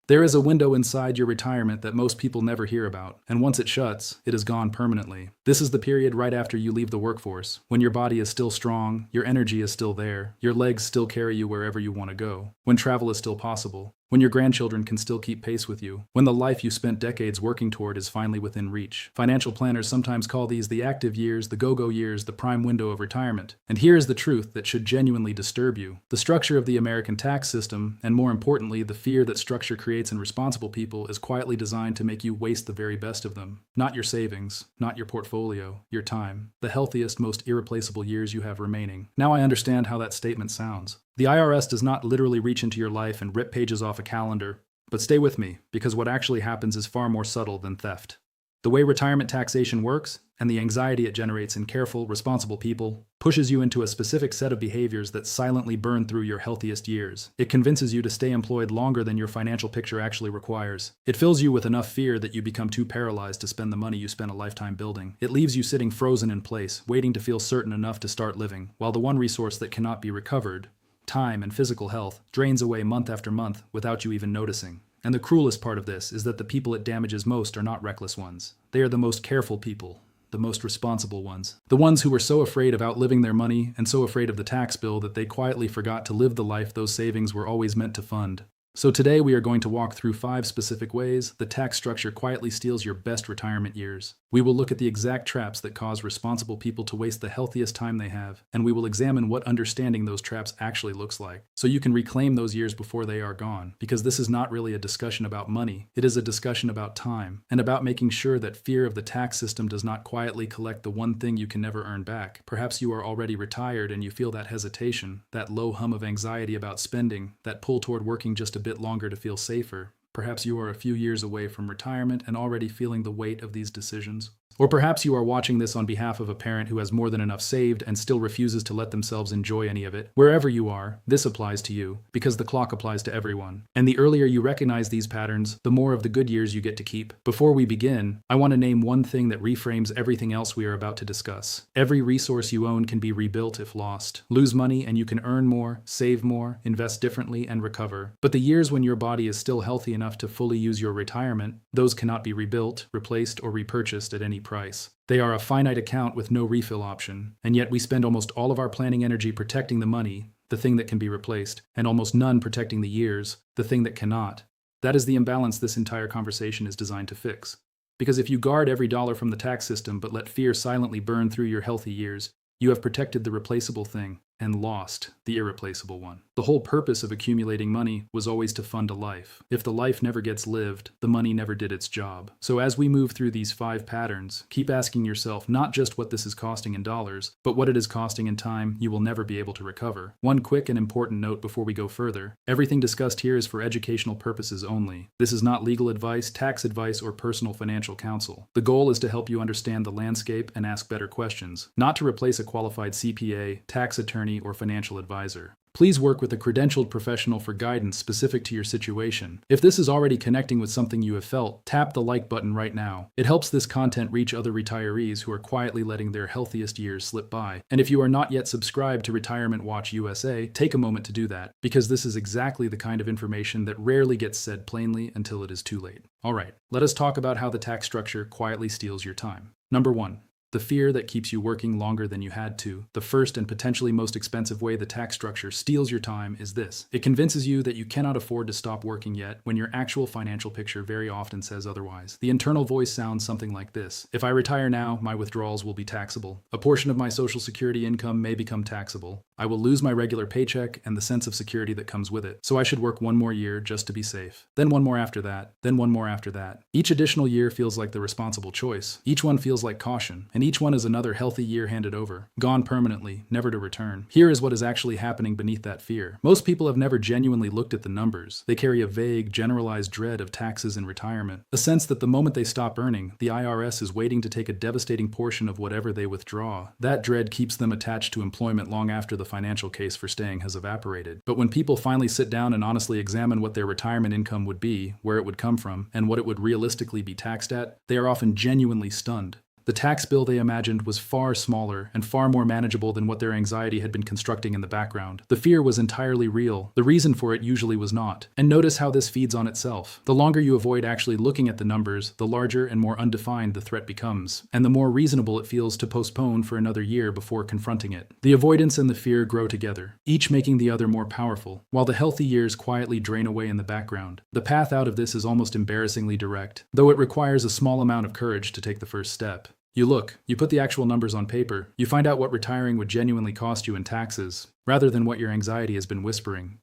There is a window inside your retirement that most people never hear about, and once it shuts, it is gone permanently. This is the period right after you leave the workforce, when your body is still strong, your energy is still there, your legs still carry you wherever you want to go, when travel is still possible, when your grandchildren can still keep pace with you, when the life you spent decades working toward is finally within reach. Financial planners sometimes call these the active years, the go-go years, the prime window of retirement. And here is the truth that should genuinely disturb you. The structure of the American tax system, and more importantly, the fear that structure creates in responsible people, is quietly designed to make you waste the very best of them. Not your savings, not your portfolio, your time, the healthiest, most irreplaceable years you have remaining. Now I understand how that statement sounds. The IRS does not literally reach into your life and rip pages off a calendar, but stay with me, because what actually happens is far more subtle than theft. The way retirement taxation works, and the anxiety it generates in careful, responsible people, pushes you into a specific set of behaviors that silently burn through your healthiest years. It convinces you to stay employed longer than your financial picture actually requires. It fills you with enough fear that you become too paralyzed to spend the money you spent a lifetime building. It leaves you sitting frozen in place, waiting to feel certain enough to start living, while the one resource that cannot be recovered, time and physical health, drains away month after month without you even noticing. And the cruelest part of this is that the people it damages most are not reckless ones. They are the most careful people, the most responsible ones. The ones who were so afraid of outliving their money and so afraid of the tax bill that they quietly forgot to live the life those savings were always meant to fund. So today we are going to walk through 5 specific ways the tax structure quietly steals your best retirement years. We will look at the exact traps that cause responsible people to waste the healthiest time they have, and we will examine what understanding those traps actually looks like, so you can reclaim those years before they are gone. Because this is not really a discussion about money, it is a discussion about time, and about making sure that fear of the tax system does not quietly collect the one thing you can never earn back. Perhaps you are already retired and you feel that hesitation, that low hum of anxiety about spending, that pull toward working just a bit longer to feel safer. Perhaps you are a few years away from retirement and already feeling the weight of these decisions. Or perhaps you are watching this on behalf of a parent who has more than enough saved and still refuses to let themselves enjoy any of it. Wherever you are, this applies to you, because the clock applies to everyone. And the earlier you recognize these patterns, the more of the good years you get to keep. Before we begin, I want to name one thing that reframes everything else we are about to discuss. Every resource you own can be rebuilt if lost. Lose money and you can earn more, save more, invest differently, and recover. But the years when your body is still healthy enough to fully use your retirement, those cannot be rebuilt, replaced, or repurchased at any price. They are a finite account with no refill option, and yet we spend almost all of our planning energy protecting the money, the thing that can be replaced, and almost none protecting the years, the thing that cannot. That is the imbalance this entire conversation is designed to fix. Because if you guard every dollar from the tax system but let fear silently burn through your healthy years, you have protected the replaceable thing and lost the irreplaceable one. The whole purpose of accumulating money was always to fund a life. If the life never gets lived, the money never did its job. So as we move through these 5 patterns, keep asking yourself not just what this is costing in dollars, but what it is costing in time you will never be able to recover. One quick and important note before we go further: everything discussed here is for educational purposes only. This is not legal advice, tax advice, or personal financial counsel. The goal is to help you understand the landscape and ask better questions, not to replace a qualified CPA, tax attorney, or financial advisor. Please work with a credentialed professional for guidance specific to your situation. If this is already connecting with something you have felt, tap the like button right now. It helps this content reach other retirees who are quietly letting their healthiest years slip by. And if you are not yet subscribed to Retirement Watch USA, take a moment to do that, because this is exactly the kind of information that rarely gets said plainly until it is too late. Alright, let us talk about how the tax structure quietly steals your time. Number 1. The fear that keeps you working longer than you had to. The first and potentially most expensive way the tax structure steals your time is this. It convinces you that you cannot afford to stop working yet, when your actual financial picture very often says otherwise. The internal voice sounds something like this: if I retire now, my withdrawals will be taxable. A portion of my Social Security income may become taxable. I will lose my regular paycheck and the sense of security that comes with it. So I should work one more year just to be safe. Then one more after that. Then one more after that. Each additional year feels like the responsible choice. Each one feels like caution. And each one is another healthy year handed over, gone permanently, never to return. Here is what is actually happening beneath that fear. Most people have never genuinely looked at the numbers. They carry a vague, generalized dread of taxes and retirement, a sense that the moment they stop earning, the IRS is waiting to take a devastating portion of whatever they withdraw. That dread keeps them attached to employment long after the financial case for staying has evaporated. But when people finally sit down and honestly examine what their retirement income would be, where it would come from, and what it would realistically be taxed at, they are often genuinely stunned. The tax bill they imagined was far smaller and far more manageable than what their anxiety had been constructing in the background. The fear was entirely real. The reason for it usually was not. And notice how this feeds on itself. The longer you avoid actually looking at the numbers, the larger and more undefined the threat becomes, and the more reasonable it feels to postpone for another year before confronting it. The avoidance and the fear grow together, each making the other more powerful, while the healthy years quietly drain away in the background. The path out of this is almost embarrassingly direct, though it requires a small amount of courage to take the first step. You put the actual numbers on paper, you find out what retiring would genuinely cost you in taxes, rather than what your anxiety has been whispering.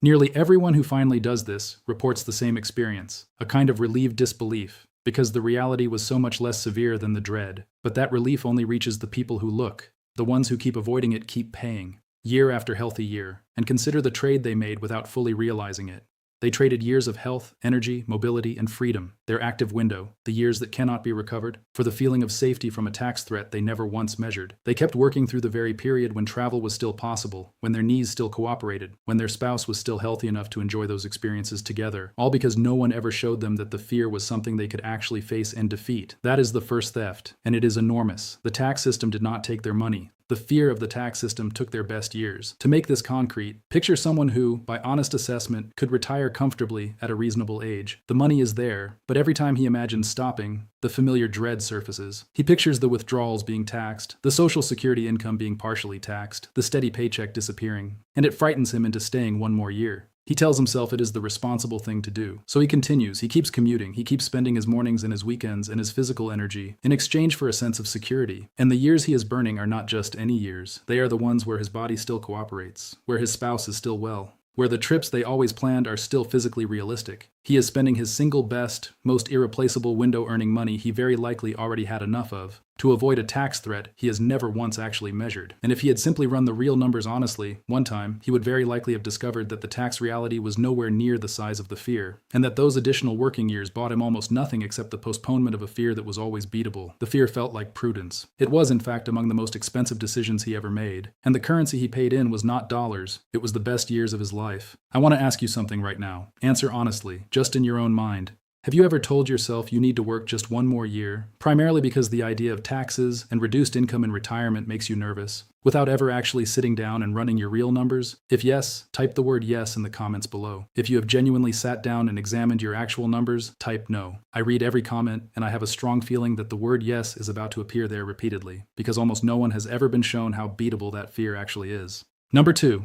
Nearly everyone who finally does this reports the same experience, a kind of relieved disbelief, because the reality was so much less severe than the dread. But that relief only reaches the people who look. The ones who keep avoiding it keep paying, year after healthy year, and consider the trade they made without fully realizing it. They traded years of health, energy, mobility, and freedom, their active window, the years that cannot be recovered, for the feeling of safety from a tax threat they never once measured. They kept working through the very period when travel was still possible, when their knees still cooperated, when their spouse was still healthy enough to enjoy those experiences together, all because no one ever showed them that the fear was something they could actually face and defeat. That is the first theft, and it is enormous. The tax system did not take their money. The fear of the tax system took their best years. To make this concrete, picture someone who, by honest assessment, could retire comfortably at a reasonable age. The money is there, but every time he imagines stopping, the familiar dread surfaces. He pictures the withdrawals being taxed, the Social Security income being partially taxed, the steady paycheck disappearing, and it frightens him into staying one more year. He tells himself it is the responsible thing to do. So he continues, he keeps commuting, he keeps spending his mornings and his weekends and his physical energy in exchange for a sense of security. And the years he is burning are not just any years. They are the ones where his body still cooperates, where his spouse is still well, where the trips they always planned are still physically realistic. He is spending his single best, most irreplaceable window earning money he very likely already had enough of, to avoid a tax threat he has never once actually measured. And if he had simply run the real numbers honestly, one time, he would very likely have discovered that the tax reality was nowhere near the size of the fear, and that those additional working years bought him almost nothing except the postponement of a fear that was always beatable. The fear felt like prudence. It was, in fact, among the most expensive decisions he ever made, and the currency he paid in was not dollars, it was the best years of his life. I want to ask you something right now. Answer honestly, just in your own mind. Have you ever told yourself you need to work just one more year, primarily because the idea of taxes and reduced income in retirement makes you nervous, without ever actually sitting down and running your real numbers? If yes, type the word yes in the comments below. If you have genuinely sat down and examined your actual numbers, type no. I read every comment, and I have a strong feeling that the word yes is about to appear there repeatedly, because almost no one has ever been shown how beatable that fear actually is. Number 2.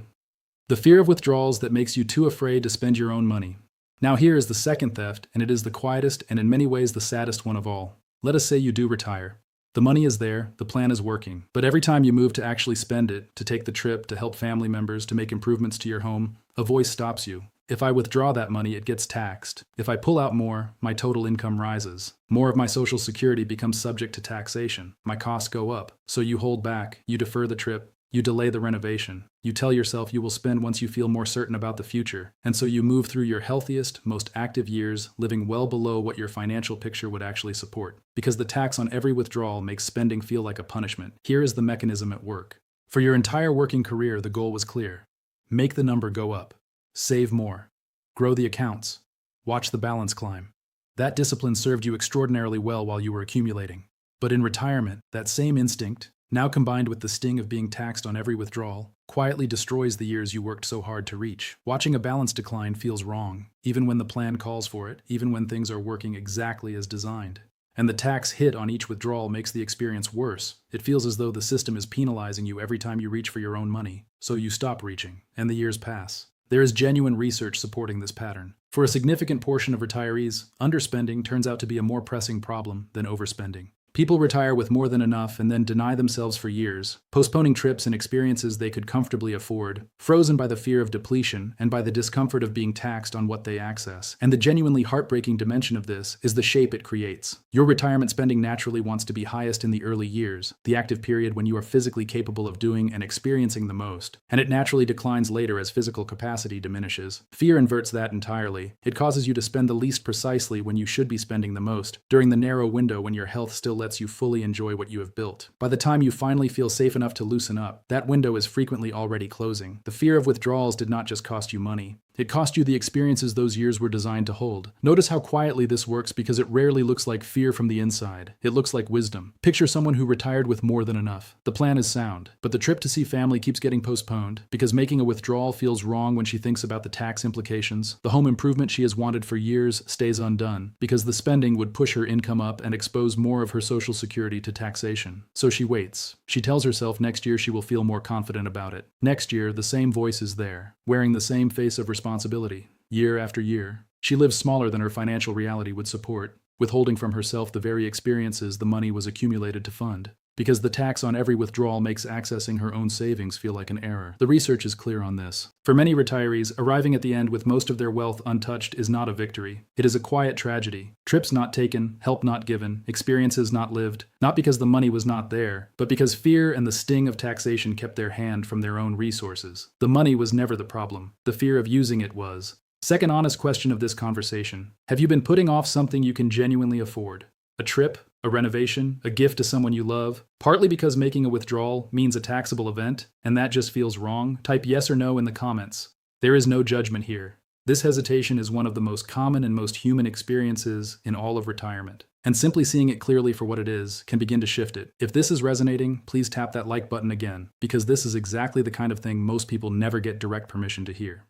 The fear of withdrawals that makes you too afraid to spend your own money. Now here is the second theft, and it is the quietest and in many ways the saddest one of all. Let us say you do retire. The money is there, the plan is working, but every time you move to actually spend it, to take the trip, to help family members, to make improvements to your home, a voice stops you. If I withdraw that money, it gets taxed. If I pull out more, my total income rises. More of my Social Security becomes subject to taxation. My costs go up. So you hold back, you defer the trip, you delay the renovation. You tell yourself you will spend once you feel more certain about the future. And so you move through your healthiest, most active years, living well below what your financial picture would actually support. Because the tax on every withdrawal makes spending feel like a punishment. Here is the mechanism at work. For your entire working career, the goal was clear. Make the number go up. Save more. Grow the accounts. Watch the balance climb. That discipline served you extraordinarily well while you were accumulating. But in retirement, that same instinct, now combined with the sting of being taxed on every withdrawal, quietly destroys the years you worked so hard to reach. Watching a balance decline feels wrong, even when the plan calls for it, even when things are working exactly as designed. And the tax hit on each withdrawal makes the experience worse. It feels as though the system is penalizing you every time you reach for your own money. So you stop reaching, and the years pass. There is genuine research supporting this pattern. For a significant portion of retirees, underspending turns out to be a more pressing problem than overspending. People retire with more than enough and then deny themselves for years, postponing trips and experiences they could comfortably afford, frozen by the fear of depletion and by the discomfort of being taxed on what they access. And the genuinely heartbreaking dimension of this is the shape it creates. Your retirement spending naturally wants to be highest in the early years, the active period when you are physically capable of doing and experiencing the most, and it naturally declines later as physical capacity diminishes. Fear inverts that entirely. It causes you to spend the least precisely when you should be spending the most, during the narrow window when your health still lets you fully enjoy what you have built. By the time you finally feel safe enough to loosen up, that window is frequently already closing. The fear of withdrawals did not just cost you money. It cost you the experiences those years were designed to hold. Notice how quietly this works because it rarely looks like fear from the inside. It looks like wisdom. Picture someone who retired with more than enough. The plan is sound, but the trip to see family keeps getting postponed because making a withdrawal feels wrong when she thinks about the tax implications. The home improvement she has wanted for years stays undone because the spending would push her income up and expose more of her Social Security to taxation. So she waits. She tells herself next year she will feel more confident about it. Next year, the same voice is there, wearing the same face of responsibility. Year after year, she lives smaller than her financial reality would support, withholding from herself the very experiences the money was accumulated to fund. Because the tax on every withdrawal makes accessing her own savings feel like an error. The research is clear on this. For many retirees, arriving at the end with most of their wealth untouched is not a victory. It is a quiet tragedy. Trips not taken, help not given, experiences not lived, not because the money was not there, but because fear and the sting of taxation kept their hand from their own resources. The money was never the problem. The fear of using it was. Second honest question of this conversation. Have you been putting off something you can genuinely afford? A trip? A renovation, a gift to someone you love, partly because making a withdrawal means a taxable event, and that just feels wrong? Type yes or no in the comments. There is no judgment here. This hesitation is one of the most common and most human experiences in all of retirement. And simply seeing it clearly for what it is can begin to shift it. If this is resonating, please tap that like button again, because this is exactly the kind of thing most people never get direct permission to hear.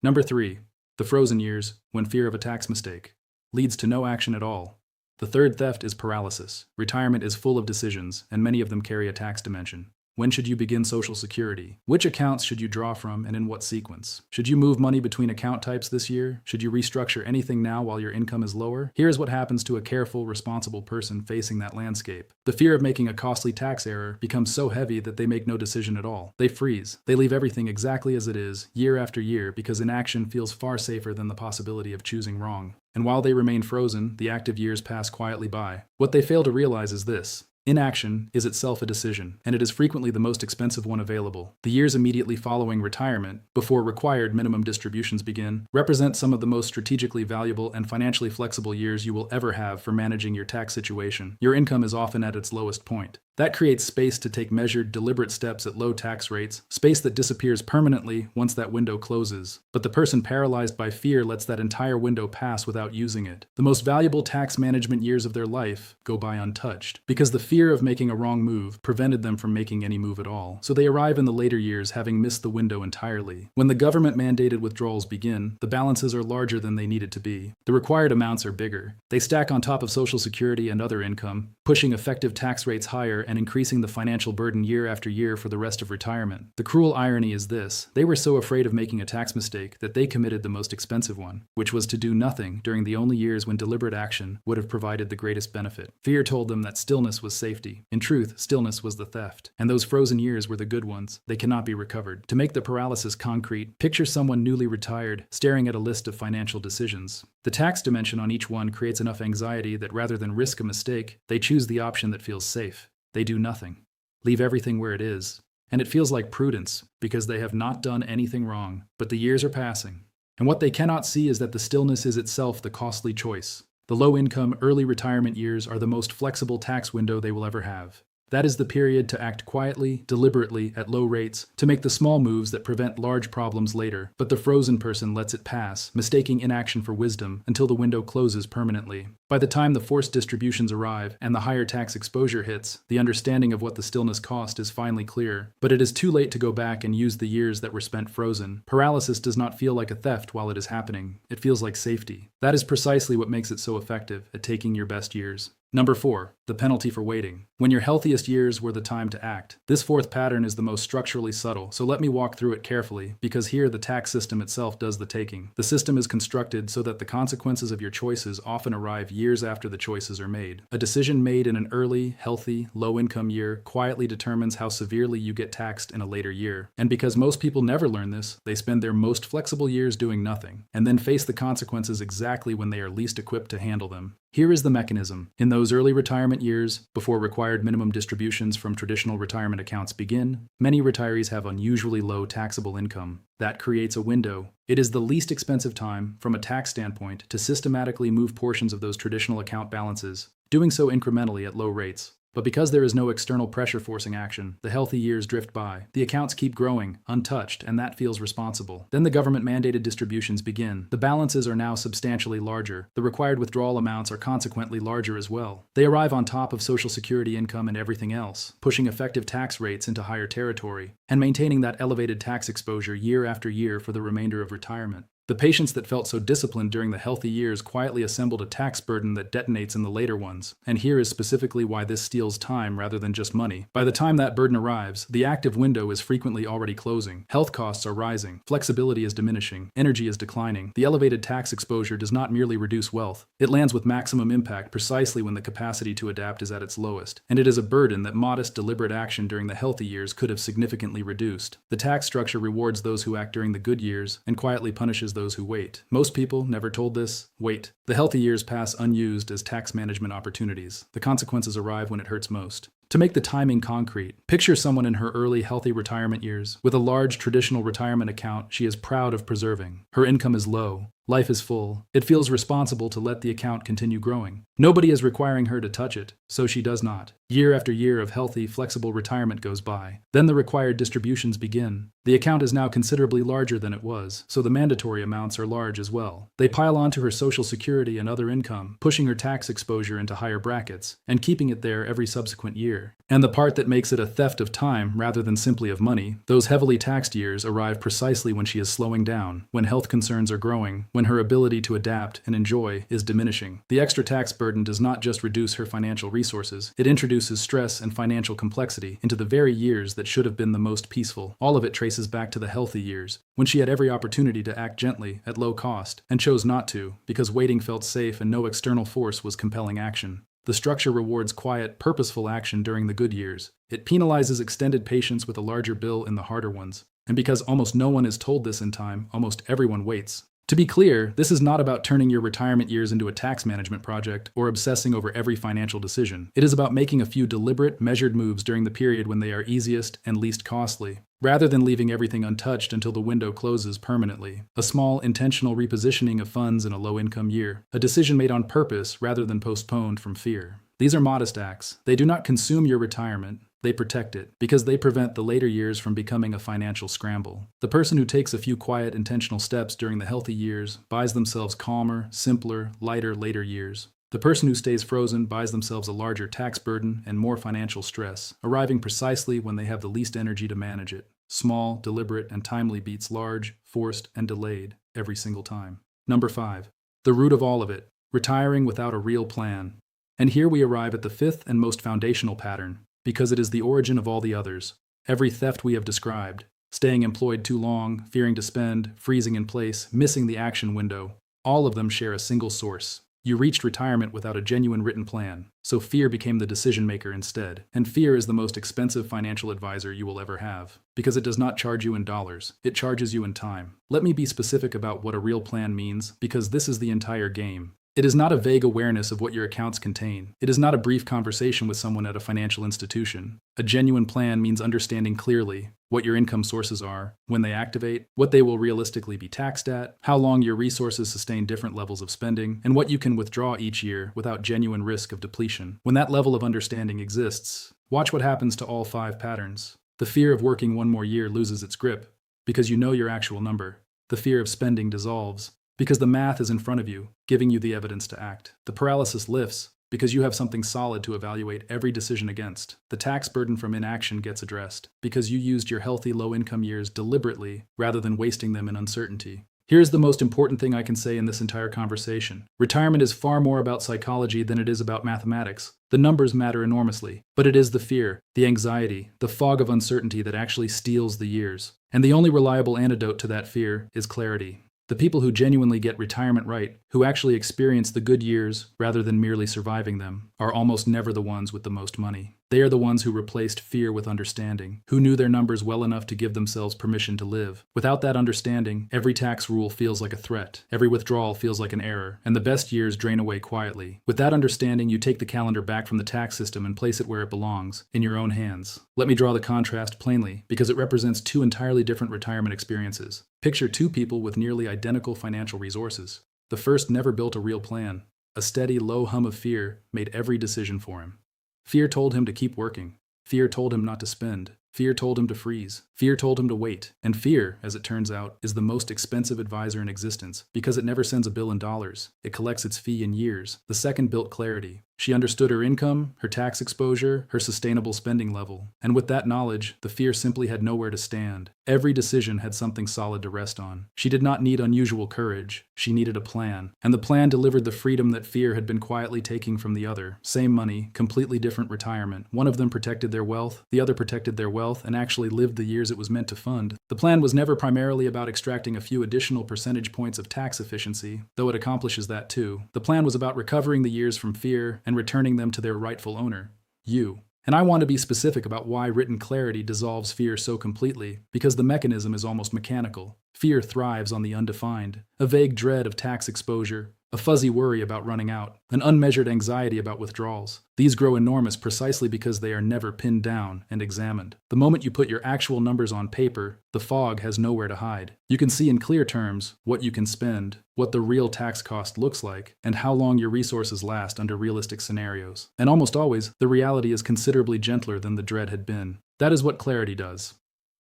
Number 3. The frozen years, when fear of a tax mistake leads to no action at all. The third theft is paralysis. Retirement is full of decisions, and many of them carry a tax dimension. When should you begin Social Security? Which accounts should you draw from and in what sequence? Should you move money between account types this year? Should you restructure anything now while your income is lower? Here's what happens to a careful, responsible person facing that landscape. The fear of making a costly tax error becomes so heavy that they make no decision at all. They freeze. They leave everything exactly as it is, year after year, because inaction feels far safer than the possibility of choosing wrong. And while they remain frozen, the active years pass quietly by. What they fail to realize is this. Inaction is itself a decision, and it is frequently the most expensive one available. The years immediately following retirement, before required minimum distributions begin, represent some of the most strategically valuable and financially flexible years you will ever have for managing your tax situation. Your income is often at its lowest point. That creates space to take measured, deliberate steps at low tax rates, space that disappears permanently once that window closes. But the person paralyzed by fear lets that entire window pass without using it. The most valuable tax management years of their life go by untouched, because the fear of making a wrong move prevented them from making any move at all. So they arrive in the later years having missed the window entirely. When the government-mandated withdrawals begin, the balances are larger than they needed to be. The required amounts are bigger. They stack on top of Social Security and other income, pushing effective tax rates higher and increasing the financial burden year after year for the rest of retirement. The cruel irony is this: they were so afraid of making a tax mistake that they committed the most expensive one, which was to do nothing during the only years when deliberate action would have provided the greatest benefit. Fear told them that stillness was safety. In truth, stillness was the theft. And those frozen years were the good ones. They cannot be recovered. To make the paralysis concrete, picture someone newly retired, staring at a list of financial decisions. The tax dimension on each one creates enough anxiety that rather than risk a mistake, they choose the option that feels safe. They do nothing. Leave everything where it is. And it feels like prudence, because they have not done anything wrong. But the years are passing. And what they cannot see is that the stillness is itself the costly choice. The low-income, early retirement years are the most flexible tax window they will ever have. That is the period to act quietly, deliberately, at low rates, to make the small moves that prevent large problems later. But the frozen person lets it pass, mistaking inaction for wisdom, until the window closes permanently. By the time the forced distributions arrive and the higher tax exposure hits, the understanding of what the stillness cost is finally clear. But it is too late to go back and use the years that were spent frozen. Paralysis does not feel like a theft while it is happening. It feels like safety. That is precisely what makes it so effective at taking your best years. Number 4. The penalty for waiting. When your healthiest years were the time to act. This fourth pattern is the most structurally subtle, so let me walk through it carefully, because here the tax system itself does the taking. The system is constructed so that the consequences of your choices often arrive years after the choices are made. A decision made in an early, healthy, low-income year quietly determines how severely you get taxed in a later year. And because most people never learn this, they spend their most flexible years doing nothing, and then face the consequences exactly when they are least equipped to handle them. Here is the mechanism. In those early retirement years, before required minimum distributions from traditional retirement accounts begin, many retirees have unusually low taxable income. That creates a window. It is the least expensive time, from a tax standpoint, to systematically move portions of those traditional account balances, doing so incrementally at low rates. But because there is no external pressure forcing action, the healthy years drift by. The accounts keep growing, untouched, and that feels responsible. Then the government-mandated distributions begin. The balances are now substantially larger. The required withdrawal amounts are consequently larger as well. They arrive on top of Social Security income and everything else, pushing effective tax rates into higher territory, and maintaining that elevated tax exposure year after year for the remainder of retirement. The patients that felt so disciplined during the healthy years quietly assembled a tax burden that detonates in the later ones, and here is specifically why this steals time rather than just money. By the time that burden arrives, the active window is frequently already closing. Health costs are rising, flexibility is diminishing, energy is declining. The elevated tax exposure does not merely reduce wealth, it lands with maximum impact precisely when the capacity to adapt is at its lowest, and it is a burden that modest, deliberate action during the healthy years could have significantly reduced. The tax structure rewards those who act during the good years and quietly punishes those who wait. Most people, never told this, wait. The healthy years pass unused as tax management opportunities. The consequences arrive when it hurts most. To make the timing concrete, picture someone in her early healthy retirement years with a large traditional retirement account she is proud of preserving. Her income is low. Life is full. It feels responsible to let the account continue growing. Nobody is requiring her to touch it, so she does not. Year after year of healthy, flexible retirement goes by. Then the required distributions begin. The account is now considerably larger than it was, so the mandatory amounts are large as well. They pile onto her Social Security and other income, pushing her tax exposure into higher brackets, and keeping it there every subsequent year. And the part that makes it a theft of time rather than simply of money, those heavily taxed years arrive precisely when she is slowing down, when health concerns are growing, when her ability to adapt and enjoy is diminishing. The extra tax burden does not just reduce her financial resources, it introduces stress and financial complexity into the very years that should have been the most peaceful. All of it traces back to the healthy years, when she had every opportunity to act gently, at low cost, and chose not to, because waiting felt safe and no external force was compelling action. The structure rewards quiet, purposeful action during the good years. It penalizes extended patience with a larger bill in the harder ones. And because almost no one is told this in time, almost everyone waits. To be clear, this is not about turning your retirement years into a tax management project or obsessing over every financial decision. It is about making a few deliberate, measured moves during the period when they are easiest and least costly, rather than leaving everything untouched until the window closes permanently. A small, intentional repositioning of funds in a low-income year. A decision made on purpose rather than postponed from fear. These are modest acts. They do not consume your retirement. They protect it, because they prevent the later years from becoming a financial scramble. The person who takes a few quiet, intentional steps during the healthy years buys themselves calmer, simpler, lighter later years. The person who stays frozen buys themselves a larger tax burden and more financial stress, arriving precisely when they have the least energy to manage it. Small, deliberate, and timely beats large, forced, and delayed every single time. Number 5. The root of all of it. Retiring without a real plan. And here we arrive at the fifth and most foundational pattern, because it is the origin of all the others. Every theft we have described, staying employed too long, fearing to spend, freezing in place, missing the action window, all of them share a single source. You reached retirement without a genuine written plan, so fear became the decision maker instead. And fear is the most expensive financial advisor you will ever have, because it does not charge you in dollars, it charges you in time. Let me be specific about what a real plan means, because this is the entire game. It is not a vague awareness of what your accounts contain. It is not a brief conversation with someone at a financial institution. A genuine plan means understanding clearly what your income sources are, when they activate, what they will realistically be taxed at, how long your resources sustain different levels of spending, and what you can withdraw each year without genuine risk of depletion. When that level of understanding exists, watch what happens to all 5 patterns. The fear of working one more year loses its grip, because you know your actual number. The fear of spending dissolves, because the math is in front of you, giving you the evidence to act. The paralysis lifts, because you have something solid to evaluate every decision against. The tax burden from inaction gets addressed, because you used your healthy low-income years deliberately rather than wasting them in uncertainty. Here's the most important thing I can say in this entire conversation. Retirement is far more about psychology than it is about mathematics. The numbers matter enormously, but it is the fear, the anxiety, the fog of uncertainty that actually steals the years. And the only reliable antidote to that fear is clarity. The people who genuinely get retirement right, who actually experience the good years rather than merely surviving them, are almost never the ones with the most money. They are the ones who replaced fear with understanding, who knew their numbers well enough to give themselves permission to live. Without that understanding, every tax rule feels like a threat, every withdrawal feels like an error, and the best years drain away quietly. With that understanding, you take the calendar back from the tax system and place it where it belongs, in your own hands. Let me draw the contrast plainly, because it represents 2 entirely different retirement experiences. Picture 2 people with nearly identical financial resources. The first never built a real plan. A steady, low hum of fear made every decision for him. Fear told him to keep working. Fear told him not to spend. Fear told him to freeze. Fear told him to wait. And fear, as it turns out, is the most expensive advisor in existence because it never sends a bill in dollars. It collects its fee in years. The second built clarity. She understood her income, her tax exposure, her sustainable spending level. And with that knowledge, the fear simply had nowhere to stand. Every decision had something solid to rest on. She did not need unusual courage. She needed a plan. And the plan delivered the freedom that fear had been quietly taking from the other. Same money, completely different retirement. One of them protected their wealth, the other protected their wealth and actually lived the years it was meant to fund. The plan was never primarily about extracting a few additional percentage points of tax efficiency, though it accomplishes that too. The plan was about recovering the years from fear and returning them to their rightful owner, you. And I want to be specific about why written clarity dissolves fear so completely, because the mechanism is almost mechanical. Fear thrives on the undefined, a vague dread of tax exposure, a fuzzy worry about running out, an unmeasured anxiety about withdrawals. These grow enormous precisely because they are never pinned down and examined. The moment you put your actual numbers on paper, the fog has nowhere to hide. You can see in clear terms what you can spend, what the real tax cost looks like, and how long your resources last under realistic scenarios. And almost always, the reality is considerably gentler than the dread had been. That is what clarity does.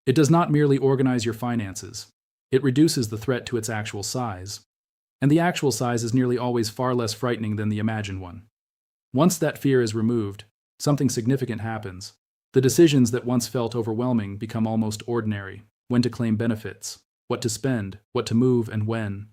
It does not merely organize your finances. It reduces the threat to its actual size. And the actual size is nearly always far less frightening than the imagined one. Once that fear is removed, something significant happens. The decisions that once felt overwhelming become almost ordinary. When to claim benefits, what to spend, what to move, and when.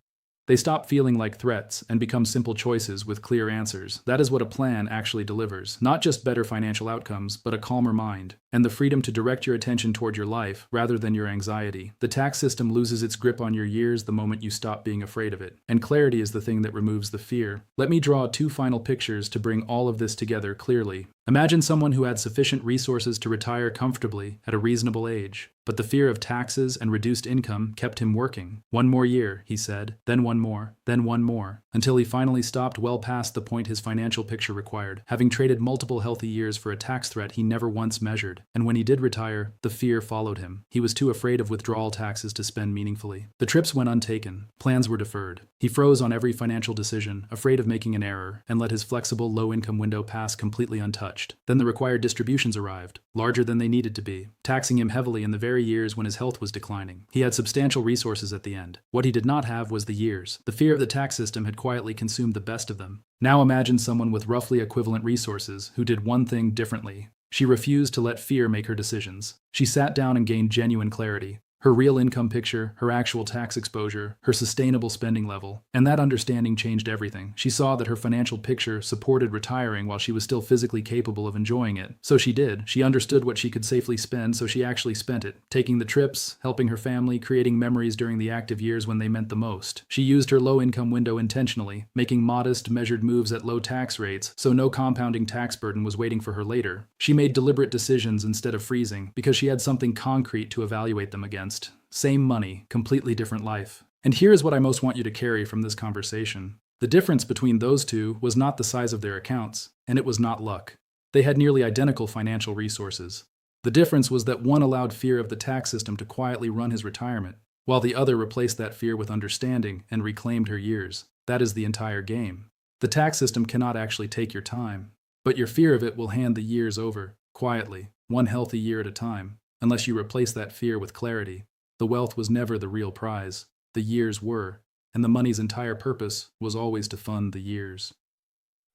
They stop feeling like threats and become simple choices with clear answers. That is what a plan actually delivers. Not just better financial outcomes, but a calmer mind, and the freedom to direct your attention toward your life rather than your anxiety. The tax system loses its grip on your years the moment you stop being afraid of it, and clarity is the thing that removes the fear. Let me draw two final pictures to bring all of this together clearly. Imagine someone who had sufficient resources to retire comfortably at a reasonable age, but the fear of taxes and reduced income kept him working. One more year, he said, then one more, until he finally stopped well past the point his financial picture required, having traded multiple healthy years for a tax threat he never once measured. And when he did retire, the fear followed him. He was too afraid of withdrawal taxes to spend meaningfully. The trips went untaken. Plans were deferred. He froze on every financial decision, afraid of making an error, and let his flexible, low-income window pass completely untouched. Then the required distributions arrived, larger than they needed to be, taxing him heavily in the very years when his health was declining. He had substantial resources at the end. What he did not have was the years. The fear of the tax system had quietly consumed the best of them. Now imagine someone with roughly equivalent resources who did one thing differently. She refused to let fear make her decisions. She sat down and gained genuine clarity. Her real income picture, her actual tax exposure, her sustainable spending level. And that understanding changed everything. She saw that her financial picture supported retiring while she was still physically capable of enjoying it. So she did. She understood what she could safely spend, so she actually spent it. Taking the trips, helping her family, creating memories during the active years when they meant the most. She used her low-income window intentionally, making modest, measured moves at low tax rates, so no compounding tax burden was waiting for her later. She made deliberate decisions instead of freezing, because she had something concrete to evaluate them against. Same money, completely different life. And here is what I most want you to carry from this conversation. The difference between those two was not the size of their accounts, and it was not luck. They had nearly identical financial resources. The difference was that one allowed fear of the tax system to quietly run his retirement, while the other replaced that fear with understanding and reclaimed her years. That is the entire game. The tax system cannot actually take your time, but your fear of it will hand the years over, quietly, one healthy year at a time. Unless you replace that fear with clarity. The wealth was never the real prize. The years were, and the money's entire purpose was always to fund the years.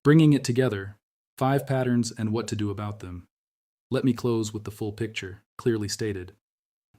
Bringing it together, 5 patterns and what to do about them. Let me close with the full picture, clearly stated.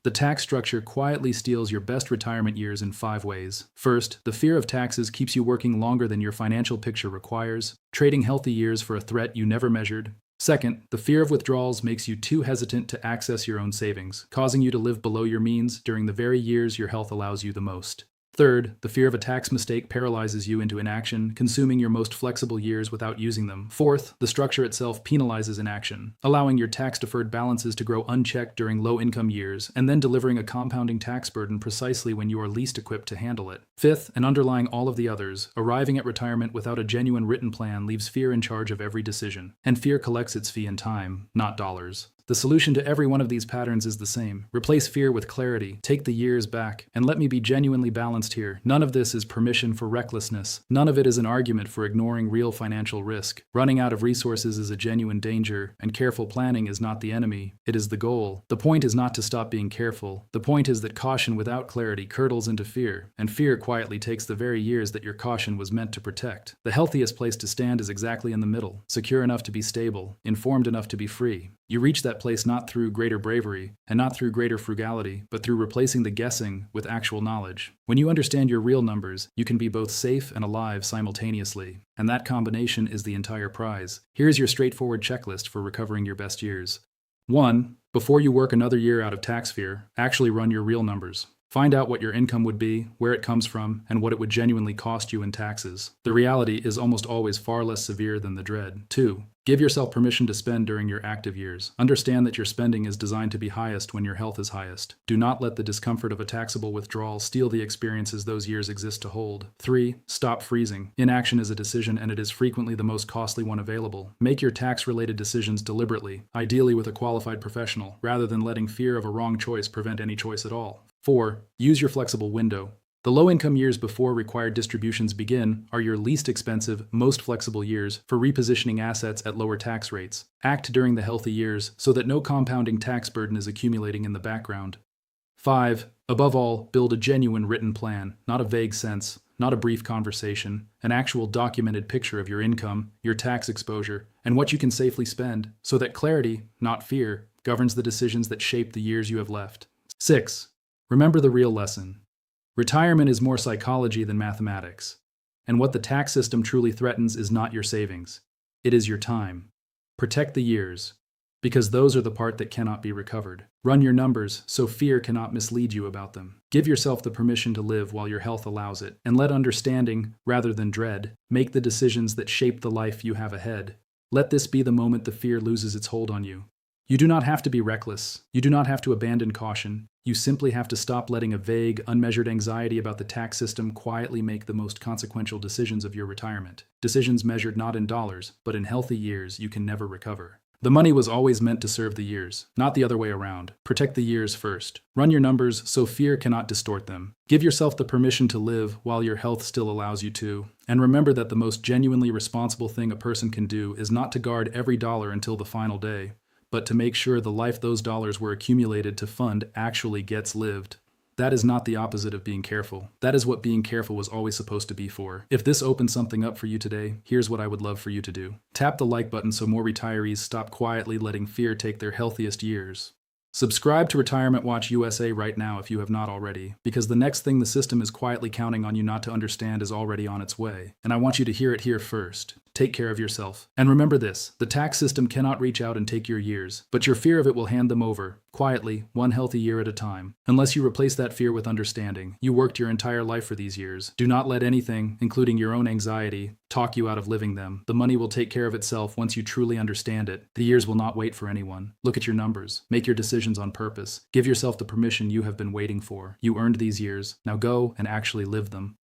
The tax structure quietly steals your best retirement years in 5 ways. First, the fear of taxes keeps you working longer than your financial picture requires, trading healthy years for a threat you never measured. Second, the fear of withdrawals makes you too hesitant to access your own savings, causing you to live below your means during the very years your health allows you the most. Third, the fear of a tax mistake paralyzes you into inaction, consuming your most flexible years without using them. Fourth, the structure itself penalizes inaction, allowing your tax-deferred balances to grow unchecked during low-income years, and then delivering a compounding tax burden precisely when you are least equipped to handle it. Fifth, and underlying all of the others, arriving at retirement without a genuine written plan leaves fear in charge of every decision, and fear collects its fee in time, not dollars. The solution to every one of these patterns is the same. Replace fear with clarity, take the years back, and let me be genuinely balanced here. None of this is permission for recklessness. None of it is an argument for ignoring real financial risk. Running out of resources is a genuine danger, and careful planning is not the enemy, it is the goal. The point is not to stop being careful. The point is that caution without clarity curdles into fear, and fear quietly takes the very years that your caution was meant to protect. The healthiest place to stand is exactly in the middle, secure enough to be stable, informed enough to be free. You reach that place not through greater bravery, and not through greater frugality, but through replacing the guessing with actual knowledge. When you understand your real numbers, you can be both safe and alive simultaneously. And that combination is the entire prize. Here's your straightforward checklist for recovering your best years. 1. Before you work another year out of tax fear, actually run your real numbers. Find out what your income would be, where it comes from, and what it would genuinely cost you in taxes. The reality is almost always far less severe than the dread. 2. Give yourself permission to spend during your active years. Understand that your spending is designed to be highest when your health is highest. Do not let the discomfort of a taxable withdrawal steal the experiences those years exist to hold. 3. Stop freezing. Inaction is a decision, and it is frequently the most costly one available. Make your tax-related decisions deliberately, ideally with a qualified professional, rather than letting fear of a wrong choice prevent any choice at all. 4. Use your flexible window. The low-income years before required distributions begin are your least expensive, most flexible years for repositioning assets at lower tax rates. Act during the healthy years so that no compounding tax burden is accumulating in the background. 5. Above all, build a genuine written plan, not a vague sense, not a brief conversation, an actual documented picture of your income, your tax exposure, and what you can safely spend, so that clarity, not fear, governs the decisions that shape the years you have left. 6. Remember the real lesson. Retirement is more psychology than mathematics, and what the tax system truly threatens is not your savings. It is your time. Protect the years, because those are the part that cannot be recovered. Run your numbers so fear cannot mislead you about them. Give yourself the permission to live while your health allows it, and let understanding, rather than dread, make the decisions that shape the life you have ahead. Let this be the moment the fear loses its hold on you. You do not have to be reckless. You do not have to abandon caution. You simply have to stop letting a vague, unmeasured anxiety about the tax system quietly make the most consequential decisions of your retirement. Decisions measured not in dollars, but in healthy years you can never recover. The money was always meant to serve the years, not the other way around. Protect the years first. Run your numbers so fear cannot distort them. Give yourself the permission to live while your health still allows you to. And remember that the most genuinely responsible thing a person can do is not to guard every dollar until the final day, but to make sure the life those dollars were accumulated to fund actually gets lived. That is not the opposite of being careful. That is what being careful was always supposed to be for. If this opens something up for you today, here's what I would love for you to do. Tap the like button so more retirees stop quietly letting fear take their healthiest years. Subscribe to Retirement Watch USA right now if you have not already, because the next thing the system is quietly counting on you not to understand is already on its way. And I want you to hear it here first. Take care of yourself. And remember this, the tax system cannot reach out and take your years, but your fear of it will hand them over, quietly, one healthy year at a time. Unless you replace that fear with understanding. You worked your entire life for these years. Do not let anything, including your own anxiety, talk you out of living them. The money will take care of itself once you truly understand it. The years will not wait for anyone. Look at your numbers. Make your decisions on purpose. Give yourself the permission you have been waiting for. You earned these years. Now go and actually live them.